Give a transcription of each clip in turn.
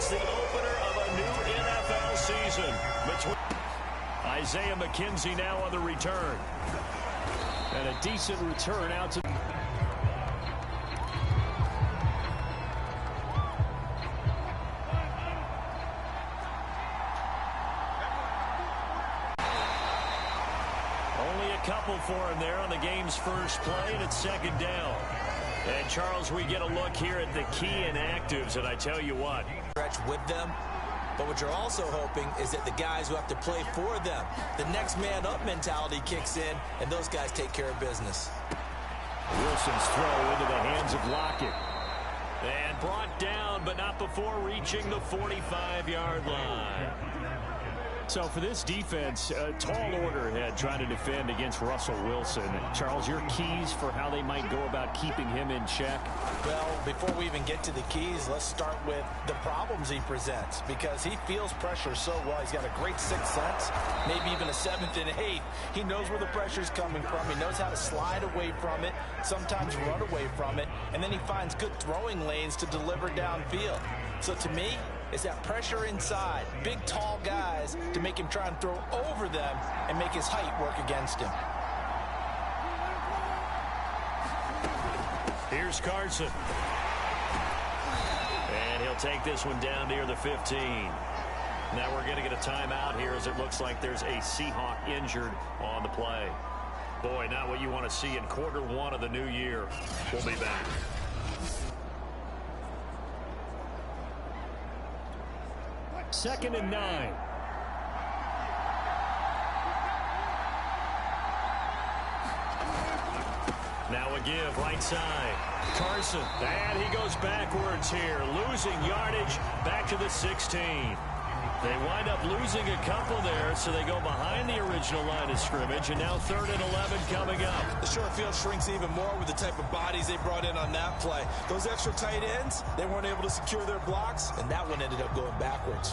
It's the opener of a new NFL season. Isaiah McKenzie now on the return. And a decent return out to... Only a couple for him there on the game's first play, and it's second down. And, Charles, we get a look here at the key inactives, and I tell you what. Stretch with them, but what you're also hoping is that the guys who have to play for them, the next man up mentality kicks in, and those guys take care of business. Wilson's throw into the hands of Lockett. And brought down, but not before reaching the 45-yard line. So for this defense, a tall order ahead trying to defend against Russell Wilson. Charles, your keys for how they might go about keeping him in check? Well, before we even get to the keys, let's start with the problems he presents, because he feels pressure so well. He's got a great sixth sense, maybe even a seventh and eighth. He knows where the pressure's coming from. He knows how to slide away from it, sometimes run away from it, and then he finds good throwing lanes to deliver downfield. So to me, it's that pressure inside, big, tall guys to make him try and throw over them and make his height work against him. Here's Carson. And he'll take this one down near the 15. Now we're going to get a timeout here as it looks like there's a Seahawk injured on the play. Boy, not what you want to see in quarter one of the new year. We'll be back. Second and 9. Now a give right side. Carson, and he goes backwards here, losing yardage back to the 16. They wind up losing a couple there, so they go behind the original line of scrimmage, and now 3rd and 11 coming up. The short field shrinks even more with the type of bodies they brought in on that play. Those extra tight ends, they weren't able to secure their blocks, and that one ended up going backwards.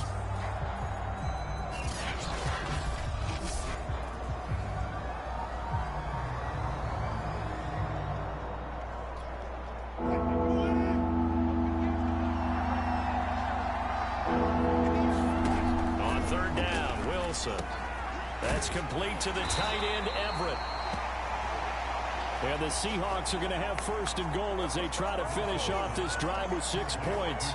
That's complete to the tight end, Everett. And the Seahawks are going to have 1st and goal as they try to finish off this drive with 6 points.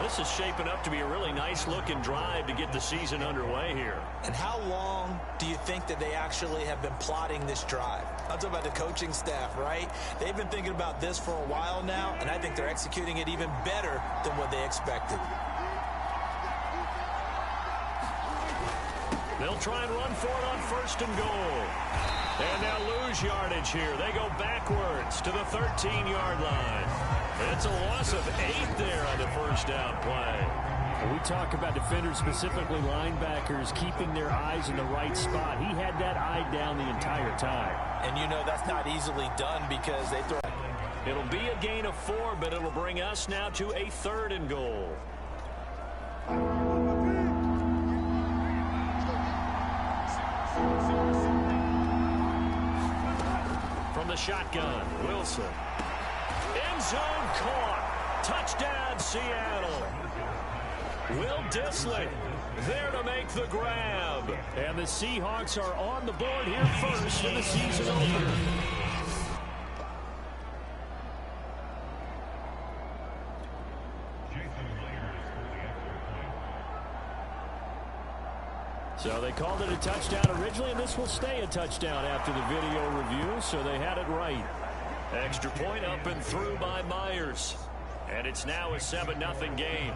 This is shaping up to be a really nice-looking drive to get the season underway here. And how long do you think that they actually have been plotting this drive? I'm talking about the coaching staff, right? They've been thinking about this for a while now, and I think they're executing it even better than what they expected. They'll try and run for it on 1st and goal. And they'll lose yardage here. They go backwards to the 13-yard line. It's a loss of 8 there on the 1st down play. When we talk about defenders, specifically linebackers, keeping their eyes in the right spot. He had that eye down the entire time. And you know that's not easily done because they throw. It'll be a gain of 4, but it'll bring us now to a 3rd and goal. From the shotgun, Wilson. End zone caught. Touchdown, Seattle. Will Dissly there to make the grab. And the Seahawks are on the board here first in the season opener. So they called it a touchdown originally, and this will stay a touchdown after the video review, so they had it right. Extra point up and through by Myers. And it's now a 7-0 game.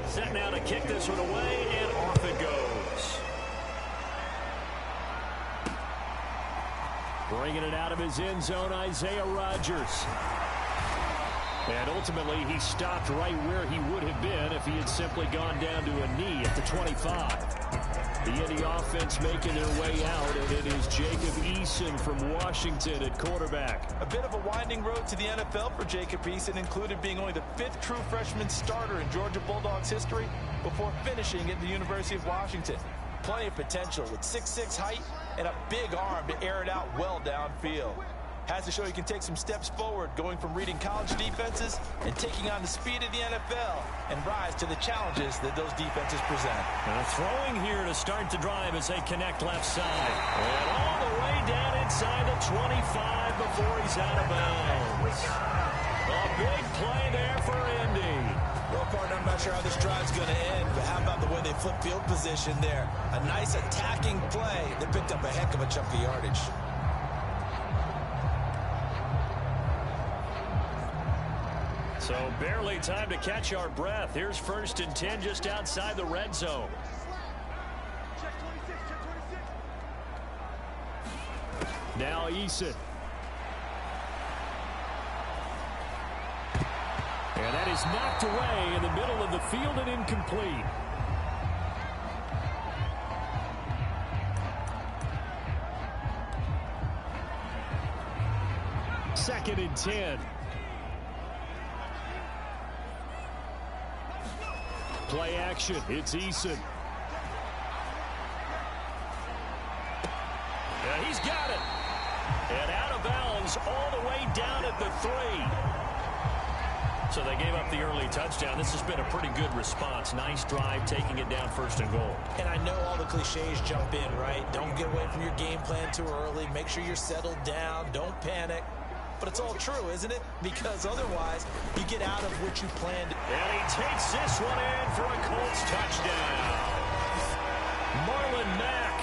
Set now to kick this one away, and off it goes. Bringing it out of his end zone, Isaiah Rodgers. And ultimately, he stopped right where he would have been if he had simply gone down to a knee at the 25. The Indy offense making their way out, and it is Jacob Eason from Washington at quarterback. A bit of a winding road to the NFL for Jacob Eason, included being only the 5th true freshman starter in Georgia Bulldogs history before finishing at the University of Washington. Plenty of potential with 6'6" height and a big arm to air it out well downfield. has to show he can take some steps forward, going from reading college defenses and taking on the speed of the NFL and rise to the challenges that those defenses present. And throwing here to start the drive as they connect left side. And all the way down inside the 25 before he's out of bounds. A big play there for Indy. Well, partner, I'm not sure how this drive's going to end, but how about the way they flip field position there? A nice attacking play that picked up a heck of a chunk of yardage. So barely time to catch our breath. Here's 1st and 10 just outside the red zone. Now Eason. And that is knocked away in the middle of the field and incomplete. Second and 10. Play action. It's Eason. Yeah, he's got it. And out of bounds all the way down at the 3. So they gave up the early touchdown. This has been a pretty good response. Nice drive, taking it down 1st and goal. And I know all the cliches jump in, right? Don't get away from your game plan too early. Make sure you're settled down. Don't panic. But it's all true, isn't it? Because otherwise, you get out of what you planned. And he takes this one in for a Colts touchdown. Marlon Mack,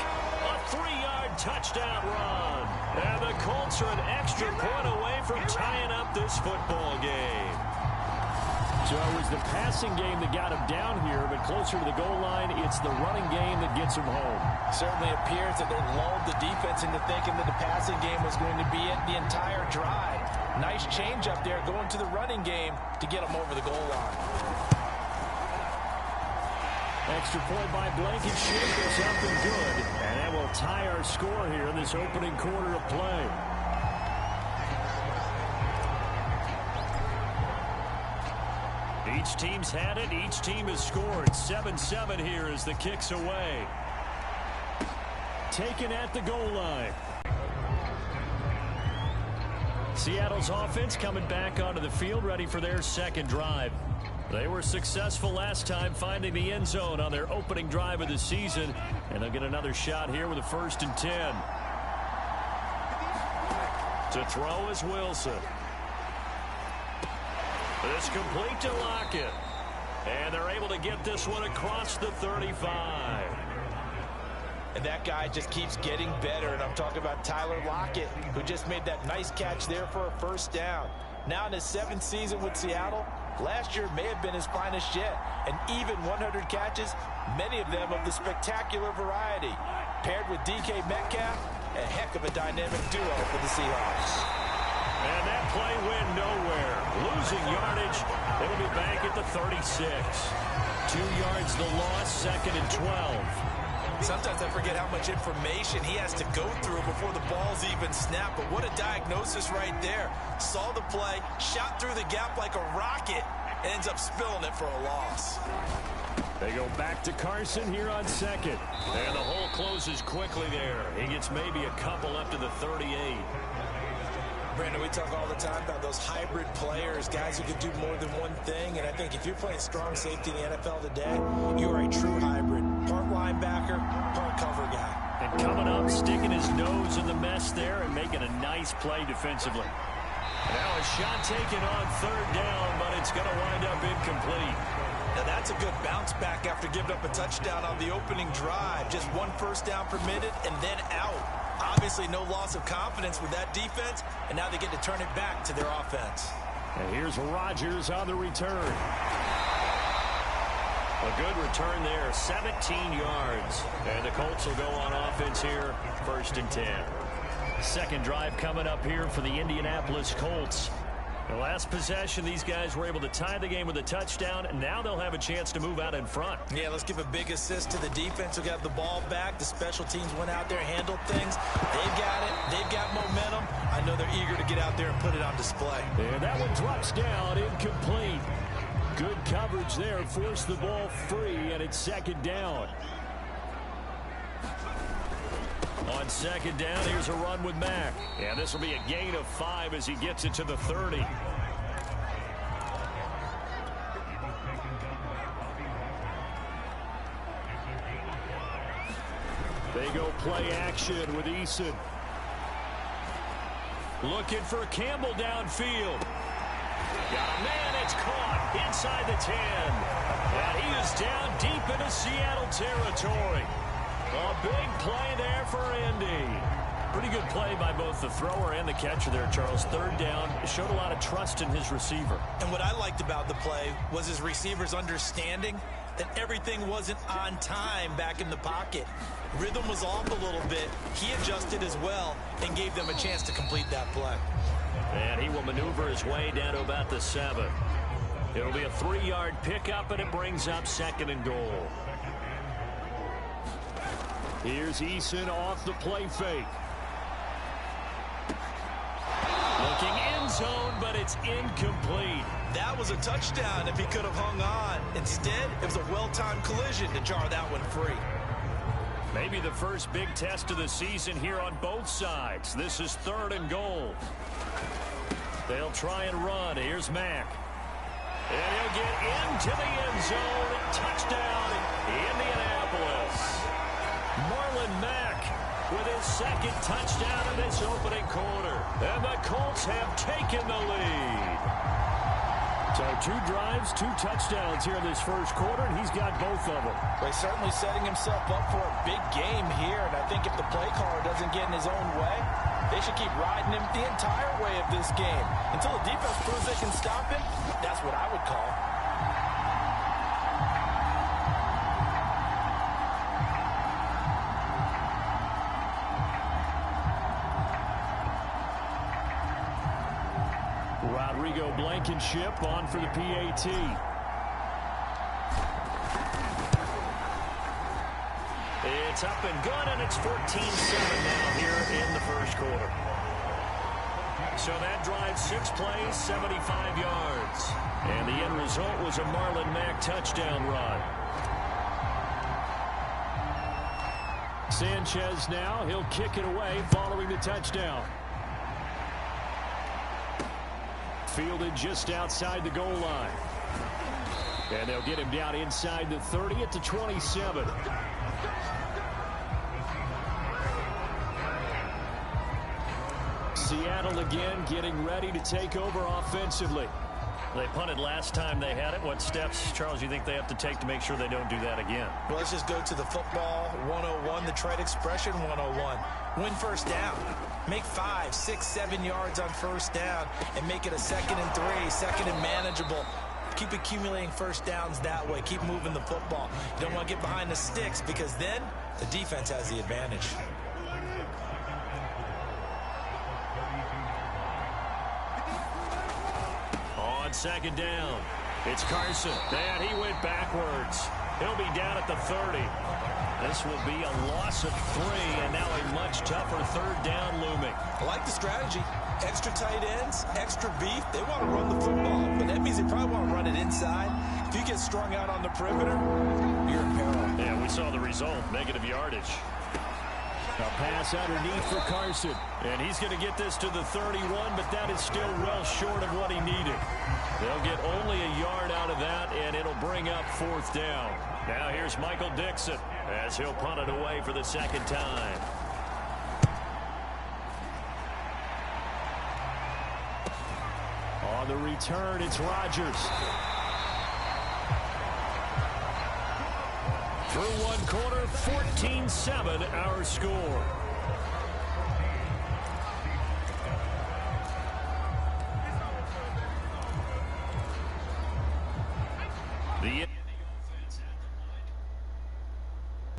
a 3-yard touchdown run. And the Colts are an extra point away from tying up this football game. So it was the passing game that got him down here, but closer to the goal line, it's the running game that gets him home. Certainly appears that they lulled the defense into thinking that the passing game was going to be it the entire drive. Nice change up there going to the running game to get them over the goal line. Extra point by Blankenship is something good. And that will tie our score here in this opening quarter of play. Each team's had it. Each team has scored. 7-7 here as the kick's away. Taken at the goal line. Seattle's offense coming back onto the field, ready for their second drive. They were successful last time finding the end zone on their opening drive of the season, and they'll get another shot here with a 1st and 10. To throw is Wilson. It's complete to Lockett. And they're able to get this one across the 35. And that guy just keeps getting better. And I'm talking about Tyler Lockett, who just made that nice catch there for a 1st down. Now in his 7th season with Seattle, last year may have been his finest yet. And even 100 catches, many of them of the spectacular variety. Paired with DK Metcalf, a heck of a dynamic duo for the Seahawks. And that play went nowhere. Losing yardage. It'll be back at the 36. 2 yards the loss, 2nd and 12. Sometimes I forget how much information he has to go through before the ball's even snapped. But what a diagnosis right there. Saw the play, shot through the gap like a rocket, and ends up spilling it for a loss. They go back to Carson here on 2nd. And the hole closes quickly there. He gets maybe a couple up to the 38. Brandon, we talk all the time about those hybrid players, guys who can do more than one thing. And I think if you're playing strong safety in the NFL today, you are a true hybrid. Part linebacker, part cover guy. And coming up, sticking his nose in the mess there and making a nice play defensively. Now a shot taken on 3rd down, but it's going to wind up incomplete. Now that's a good bounce back after giving up a touchdown on the opening drive. Just 1 1st down permitted and then out. Obviously no loss of confidence with that defense, and now they get to turn it back to their offense. And here's Rodgers on the return. A good return there, 17 yards. And the Colts will go on offense here, 1st and 10. Second drive coming up here for the Indianapolis Colts. The last possession, these guys were able to tie the game with a touchdown, and now they'll have a chance to move out in front. Yeah, let's give a big assist to the defense who got the ball back. The special teams went out there, handled things. They've got it. They've got momentum. I know they're eager to get out there and put it on display. And that one drops down, incomplete. Good coverage there, forced the ball free, and it's 2nd down. On second down, here's a run with Mack. And this will be a gain of 5 as he gets it to the 30. They go play action with Eason. Looking for Campbell downfield. Got a man, it's caught inside the 10. And he is down deep into Seattle territory. A big play there for Indy. Pretty good play by both the thrower and the catcher there, Charles. Third down, showed a lot of trust in his receiver. And what I liked about the play was his receiver's understanding that everything wasn't on time back in the pocket. Rhythm was off a little bit. He adjusted as well and gave them a chance to complete that play. And he will maneuver his way down to about the 7. It'll be a 3-yard pickup, and it brings up 2nd and goal. Here's Eason off the play fake. Looking end zone, but it's incomplete. That was a touchdown if he could have hung on. Instead, it was a well-timed collision to jar that one free. Maybe the first big test of the season here on both sides. This is 3rd and goal. They'll try and run. Here's Mack. And he'll get into the end zone. Touchdown, Indianapolis. Marlon Mack with his 2nd touchdown of this opening quarter. And the Colts have taken the lead. So 2 drives, 2 touchdowns here in this first quarter, and he's got both of them. He's certainly setting himself up for a big game here, and I think if the play caller doesn't get in his own way, they should keep riding him the entire way of this game. Until the defense proves they can stop him, that's what I would call. Rodrigo Blankenship on for the PAT. It's up and good, and it's 14-7 now here in the first quarter. So that drives 6 plays, 75 yards. And the end result was a Marlon Mack touchdown run. Sanchez now, he'll kick it away following the touchdown. Fielded just outside the goal line. And they'll get him down inside the 30 at the 27. Seattle again getting ready to take over offensively. They punted last time they had it. What steps, Charles, you think they have to take to make sure they don't do that again? Well, let's just go to the football 101, the trade expression 101. Win first down. Make 5, 6, 7 yards on first down and make it a 2nd and 3, 2nd and manageable. Keep accumulating first downs that way. Keep moving the football. You don't want to get behind the sticks because then the defense has the advantage. On second down, it's Carson. And he went backwards. He'll be down at the 30. This will be a loss of 3, and now a much tougher 3rd down looming. I like the strategy. Extra tight ends, extra beef. They want to run the football, but that means they probably want to run it inside. If you get strung out on the perimeter, you're in peril. Yeah, we saw the result, negative yardage. A pass underneath for Carson. And he's going to get this to the 31, but that is still well short of what he needed. They'll get only a yard out of that, and it'll bring up 4th down. Now here's Michael Dixon as he'll punt it away for the 2nd time. On the return, it's Rodgers. Through one quarter, 14-7 our score. The